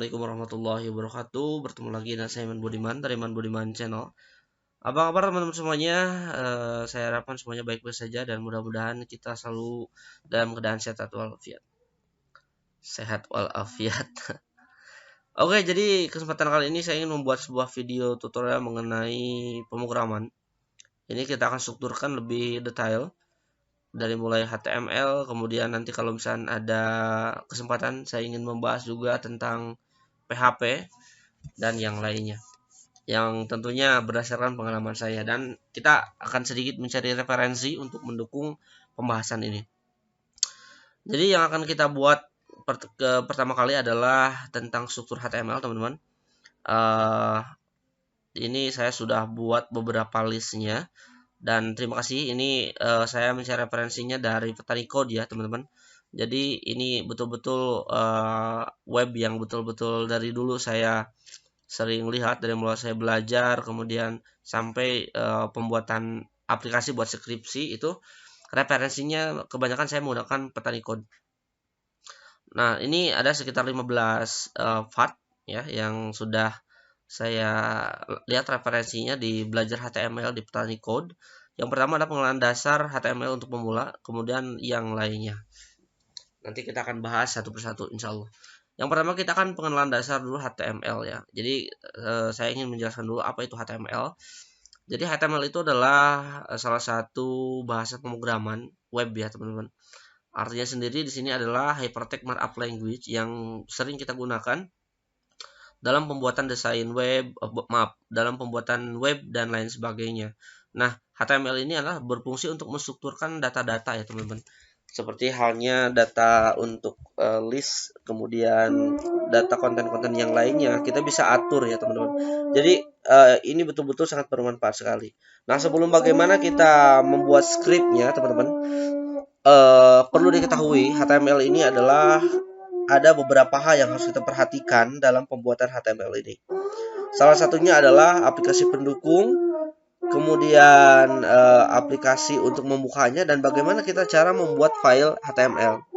Assalamualaikum warahmatullahi wabarakatuh. Bertemu lagi dengan saya Iman Budiman dari Iman Budiman Channel. Apa kabar teman-teman semuanya? Saya harapkan semuanya baik-baik saja dan mudah-mudahan kita selalu dalam keadaan sehat walafiat. Sehat walafiat. Oke, jadi kesempatan kali ini saya ingin membuat sebuah video tutorial mengenai pemrograman. Ini kita akan strukturkan lebih detail dari mulai HTML, kemudian nanti kalau misalnya ada kesempatan saya ingin membahas juga tentang PHP dan yang lainnya yang tentunya berdasarkan pengalaman saya, dan kita akan sedikit mencari referensi untuk mendukung pembahasan ini. Jadi yang akan kita buat pertama kali adalah tentang struktur HTML, teman-teman. Ini saya sudah buat beberapa listnya. Dan terima kasih, ini saya mencari referensinya dari Petani Code ya teman-teman. Jadi ini betul-betul web yang betul-betul dari dulu saya sering lihat, dari mulai saya belajar kemudian sampai pembuatan aplikasi buat skripsi, itu referensinya kebanyakan saya menggunakan Petani Code. Nah, ini ada sekitar 15 part ya yang sudah saya lihat referensinya di belajar HTML di Petani Code. Yang pertama adalah pengenalan dasar HTML untuk pemula, kemudian yang lainnya nanti kita akan bahas satu persatu insya Allah. Yang pertama kita akan pengenalan dasar dulu HTML ya. Jadi saya ingin menjelaskan dulu apa itu HTML. Jadi HTML itu adalah salah satu bahasa pemrograman web ya teman-teman. Artinya sendiri di sini adalah Hypertext Markup Language yang sering kita gunakan dalam pembuatan desain web, dalam pembuatan web dan lain sebagainya. Nah, HTML ini adalah berfungsi untuk menstrukturkan data-data ya teman-teman. Seperti halnya data untuk list, kemudian data konten-konten yang lainnya kita bisa atur ya teman-teman. Jadi ini betul-betul sangat bermanfaat sekali. Nah, sebelum bagaimana kita membuat scriptnya teman-teman, perlu diketahui HTML ini adalah ada beberapa hal yang harus kita perhatikan dalam pembuatan HTML ini. Salah satunya adalah aplikasi pendukung, kemudian aplikasi untuk membukanya, dan bagaimana kita cara membuat file HTML.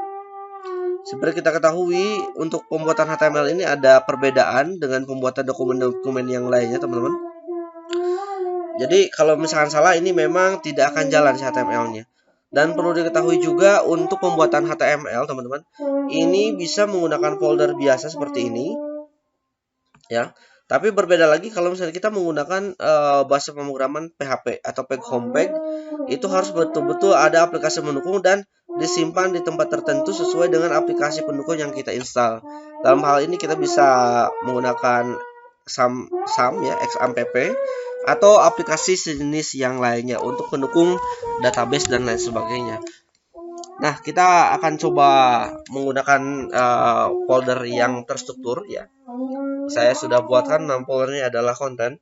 Seperti kita ketahui, untuk pembuatan HTML ini ada perbedaan dengan pembuatan dokumen-dokumen yang lainnya, teman-teman. Jadi kalau misalkan salah, ini memang tidak akan jalan si HTML-nya. Dan perlu diketahui juga untuk pembuatan HTML, teman-teman, ini bisa menggunakan folder biasa seperti ini, ya. Tapi berbeda lagi kalau misalnya kita menggunakan bahasa pemrograman PHP atau page home page, itu harus betul-betul ada aplikasi pendukung dan disimpan di tempat tertentu sesuai dengan aplikasi pendukung yang kita install. Dalam hal ini kita bisa menggunakan SAM ya, XAMPP, atau aplikasi sejenis yang lainnya untuk pendukung database dan lain sebagainya. Nah, kita akan coba menggunakan folder yang terstruktur ya. Saya sudah buatkan 6 foldernya adalah konten.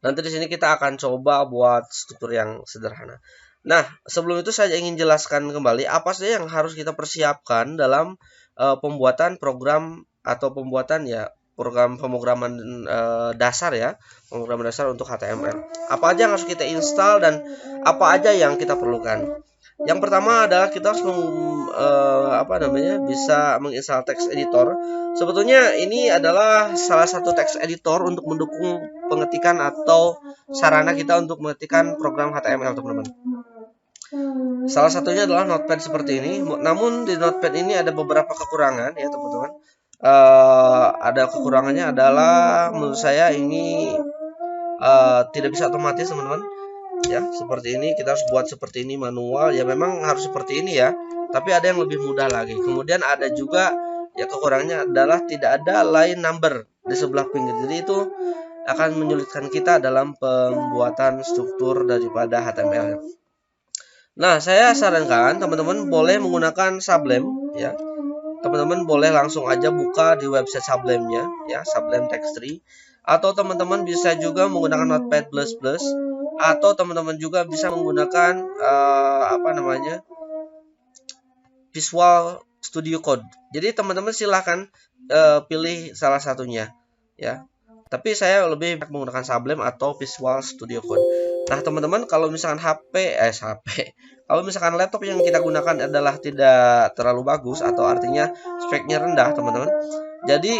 Nanti di sini kita akan coba buat struktur yang sederhana. Nah, sebelum itu saya ingin jelaskan kembali apa saja yang harus kita persiapkan dalam pembuatan program atau pembuatan ya program pemrograman dasar ya, pemrograman dasar untuk HTML. Apa aja yang harus kita install dan apa aja yang kita perlukan. Yang pertama adalah kita harus bisa menginstal text editor. Sebetulnya ini adalah salah satu text editor untuk mendukung pengetikan atau sarana kita untuk mengetikkan program HTML, teman-teman. Salah satunya adalah Notepad seperti ini. Namun di Notepad ini ada beberapa kekurangan ya, teman-teman. Ada kekurangannya adalah menurut saya ini tidak bisa otomatis, teman-teman. Ya, seperti ini kita harus buat seperti ini manual. Ya memang harus seperti ini ya. Tapi ada yang lebih mudah lagi. Kemudian ada juga ya kekurangannya adalah tidak ada line number di sebelah pinggir. Jadi itu akan menyulitkan kita dalam pembuatan struktur daripada HTML. Nah, saya sarankan teman-teman boleh menggunakan Sublime ya. Teman-teman boleh langsung aja buka di website Sublime-nya ya, Sublime Text Tree, atau teman-teman bisa juga menggunakan Notepad++, atau teman-teman juga bisa menggunakan Visual Studio Code. Jadi teman-teman silahkan pilih salah satunya ya. Tapi saya lebih menggunakan Sublime atau Visual Studio Code. Nah, teman-teman kalau misalkan kalau misalkan laptop yang kita gunakan adalah tidak terlalu bagus atau artinya speknya rendah, teman-teman, Jadi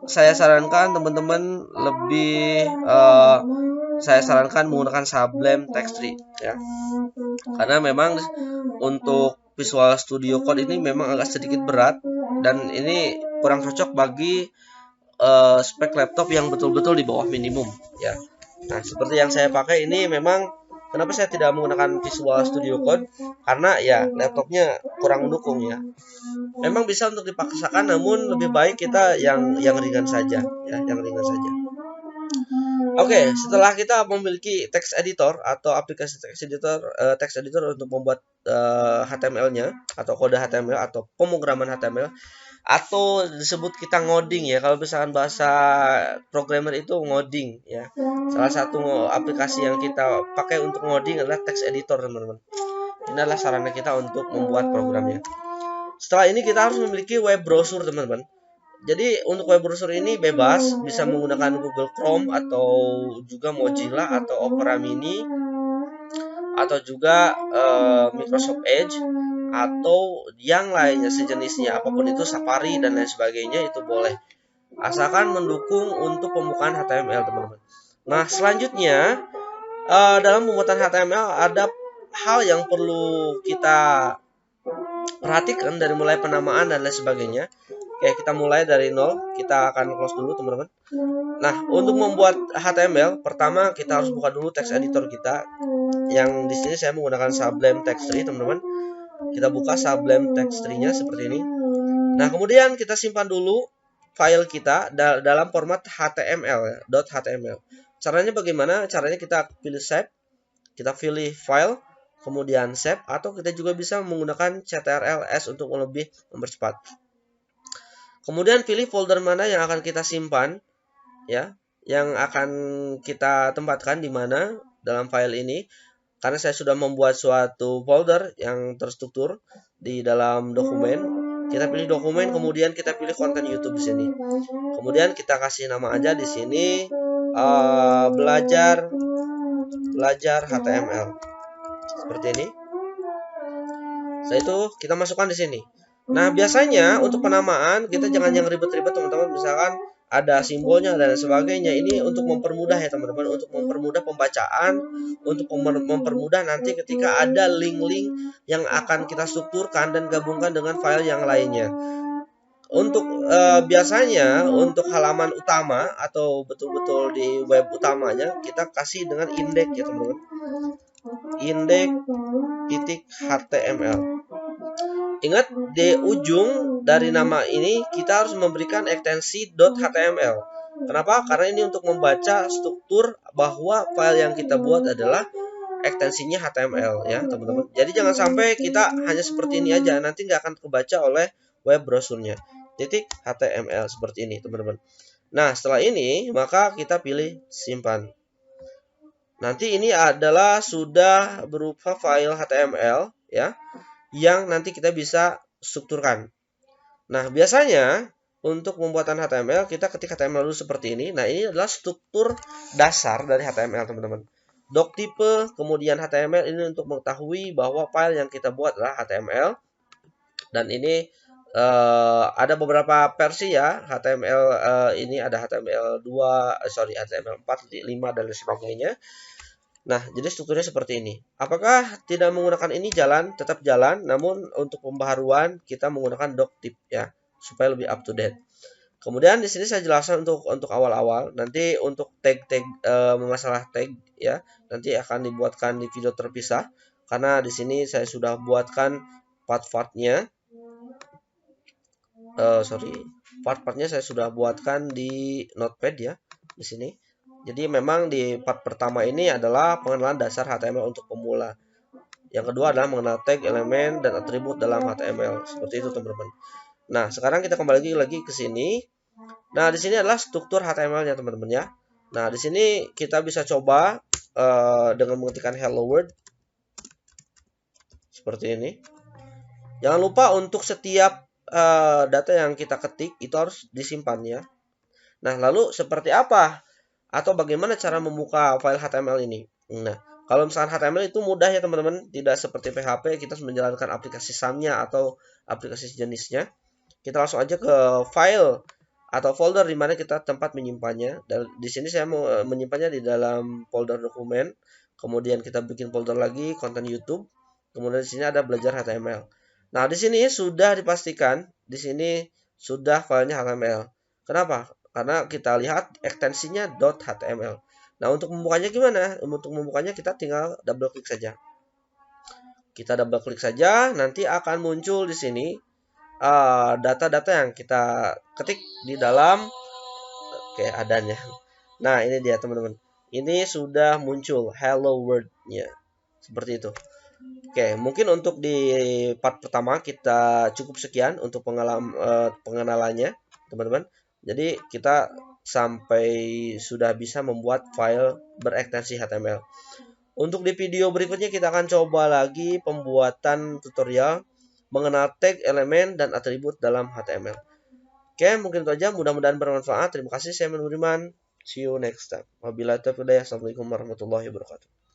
saya sarankan teman-teman lebih saya sarankan menggunakan Sublime Text 3 ya. Karena memang untuk Visual Studio Code ini memang agak sedikit berat dan ini kurang cocok bagi spek laptop yang betul-betul di bawah minimum ya. Nah, seperti yang saya pakai ini memang kenapa saya tidak menggunakan Visual Studio Code? Karena ya laptopnya kurang mendukung ya. Memang bisa untuk dipaksakan, namun lebih baik kita yang ringan saja ya, yang ringan saja. Oke, setelah kita memiliki text editor atau aplikasi text editor untuk membuat HTML-nya atau kode HTML atau pemrograman HTML atau disebut kita ngoding ya. Kalau misalkan bahasa programmer itu ngoding ya. Salah satu aplikasi yang kita pakai untuk ngoding adalah text editor, teman-teman. Ini adalah sarana kita untuk membuat programnya. Setelah ini kita harus memiliki web browser, teman-teman. Jadi untuk web browser ini bebas, bisa menggunakan Google Chrome atau juga Mozilla atau Opera Mini atau juga Microsoft Edge atau yang lainnya sejenisnya, apapun itu, Safari dan lain sebagainya itu boleh. Asalkan mendukung untuk pembukaan HTML, teman-teman. Nah, selanjutnya dalam pembuatan HTML ada hal yang perlu kita perhatikan dari mulai penamaan dan lain sebagainya. Oke, kita mulai dari nol. Kita akan close dulu, teman-teman. Nah, untuk membuat HTML, pertama kita harus buka dulu text editor kita. Yang di sini saya menggunakan Sublime Text 3, teman-teman. Kita buka Sublime Text 3-nya seperti ini. Nah, kemudian kita simpan dulu file kita dalam format HTML, .html. Caranya bagaimana? Caranya kita pilih save, kita pilih file, kemudian save, atau kita juga bisa menggunakan Ctrl+S untuk lebih mempercepat. Kemudian pilih folder mana yang akan kita simpan, ya, yang akan kita tempatkan di mana dalam file ini. Karena saya sudah membuat suatu folder yang terstruktur di dalam dokumen, kita pilih dokumen, kemudian kita pilih konten YouTube di sini. Kemudian kita kasih nama aja di sini belajar HTML seperti ini. Setelah itu kita masukkan di sini. Nah, biasanya untuk penamaan kita jangan yang ribet-ribet, teman-teman. Misalkan ada simbolnya dan sebagainya. Ini untuk mempermudah ya, teman-teman, untuk mempermudah pembacaan, untuk mempermudah nanti ketika ada link-link yang akan kita strukturkan dan gabungkan dengan file yang lainnya. Untuk biasanya untuk halaman utama atau betul-betul di web utamanya kita kasih dengan index ya, teman-teman. Index.html. Ingat, di ujung dari nama ini kita harus memberikan ekstensi .html. Kenapa? Karena ini untuk membaca struktur bahwa file yang kita buat adalah ekstensinya HTML ya, teman-teman. Jadi jangan sampai kita hanya seperti ini aja, nanti nggak akan kebaca oleh web browsernya. .html seperti ini, teman-teman. Nah, setelah ini maka kita pilih simpan. Nanti ini adalah sudah berupa file HTML ya, yang nanti kita bisa strukturkan. Nah, biasanya untuk pembuatan HTML kita ketik HTML dulu seperti ini. Nah, ini adalah struktur dasar dari HTML, teman-teman. Doc type, kemudian HTML ini untuk mengetahui bahwa file yang kita buat adalah HTML. Dan ini ada beberapa versi ya HTML. Ini ada HTML 2, HTML 4, 5 dan sebagainya. Nah, jadi strukturnya seperti ini. Apakah tidak menggunakan ini jalan? Tetap jalan, namun untuk pembaharuan kita menggunakan doctype ya, supaya lebih up to date. Kemudian di sini saya jelaskan untuk awal-awal. Nanti untuk tag-tag masalah tag ya, nanti akan dibuatkan di video terpisah karena di sini saya sudah buatkan part-partnya. Part-partnya saya sudah buatkan di Notepad ya, di sini. Jadi memang di part pertama ini adalah pengenalan dasar HTML untuk pemula. Yang kedua adalah mengenal tag, elemen, dan atribut dalam HTML. Seperti itu, teman-teman. Nah, sekarang kita kembali lagi ke sini. Nah, di sini adalah struktur HTML-nya, teman-teman ya. Nah, di sini kita bisa coba dengan mengetikkan hello world. Seperti ini. Jangan lupa untuk setiap data yang kita ketik itu harus disimpan ya. Nah, lalu seperti apa atau bagaimana cara membuka file HTML ini? Nah, kalau misalkan HTML itu mudah ya, teman-teman. Tidak seperti PHP, kita harus menjalankan aplikasi SAM-nya atau aplikasi sejenisnya. Kita langsung aja ke file atau folder di mana kita tempat menyimpannya. Dan di sini saya mau menyimpannya di dalam folder dokumen. Kemudian kita bikin folder lagi konten YouTube. Kemudian di sini ada belajar HTML. Nah, di sini sudah dipastikan di sini sudah filenya HTML. Kenapa? Karena kita lihat ekstensinya .html. Nah, untuk membukanya gimana? Untuk membukanya kita tinggal double klik saja. Kita double klik saja, nanti akan muncul di sini data-data yang kita ketik di dalam adanya. Nah, ini dia teman-teman. Ini sudah muncul hello world-nya. Seperti itu. Oke, mungkin untuk di part pertama kita cukup sekian untuk pengenalannya, teman-teman. Jadi kita sampai sudah bisa membuat file berekstensi HTML. Untuk di video berikutnya kita akan coba lagi pembuatan tutorial mengenal tag, elemen, dan atribut dalam HTML. Oke, mungkin itu aja. Mudah-mudahan bermanfaat. Terima kasih. Saya Budiman. See you next time. Wabillahi taufiq. Assalamualaikum warahmatullahi wabarakatuh.